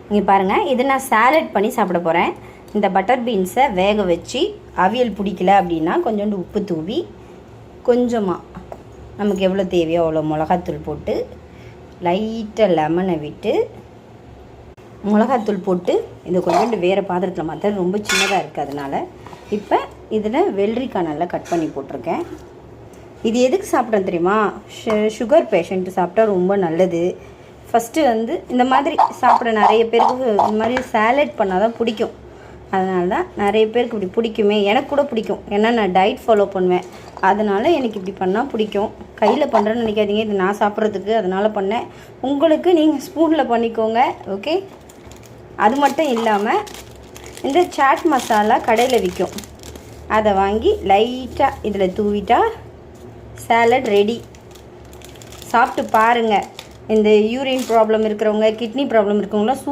இங்கே பாருங்கள், இது நான் சாலட் பண்ணி சாப்பிட போகிறேன். இந்த பட்டர் பீன்ஸை வேக வச்சு அவியல் பிடிக்கல அப்படின்னா கொஞ்சோண்டு உப்பு தூவி கொஞ்சமாக நமக்கு எவ்வளோ தேவையோ அவ்வளோ மிளகாத்தூள் போட்டு லைட்டாக லெமனை விட்டு மிளகாத்தூள் போட்டு இதை கொஞ்சோண்டு வேறு பாத்திரத்தில் மாற்ற ரொம்ப சின்னதாக இருக்குது. அதனால் இப்போ இதில் வெள்ளரிக்காய் நல்லா கட் பண்ணி போட்டிருக்கேன். இது எதுக்கு சாப்பிட்றேன் தெரியுமா? சுகர் பேஷண்ட்டு சாப்பிட்டா ரொம்ப நல்லது. ஃபஸ்ட்டு இந்த மாதிரி சாப்பிட நிறைய பேருக்கு இந்த மாதிரி சாலட் பண்ணால் தான் பிடிக்கும். அதனால தான் நிறைய பேருக்கு இப்படி பிடிக்குமே. எனக்கு கூட பிடிக்கும், ஏன்னா நான் டயட் ஃபாலோ பண்ணுவேன். அதனால் எனக்கு இப்படி பண்ணால் பிடிக்கும். கையில் பண்ணுறேன்னு நினைக்காதீங்க, இது நான் சாப்பிட்றதுக்கு அதனால் பண்ணேன். உங்களுக்கு நீங்கள் ஸ்பூனில் பண்ணிக்கோங்க, ஓகே? அது மட்டும் இல்லாமல் இந்த சாட் மசாலா கடையில் விற்கும், அதை வாங்கி லைட்டாக இதில் தூவிட்டா சாலட் ரெடி. சாப்பிட்டு பாருங்கள். இந்த யூரின் ப்ராப்ளம் இருக்கிறவங்க, கிட்னி ப்ராப்ளம் இருக்கிறவங்களாம்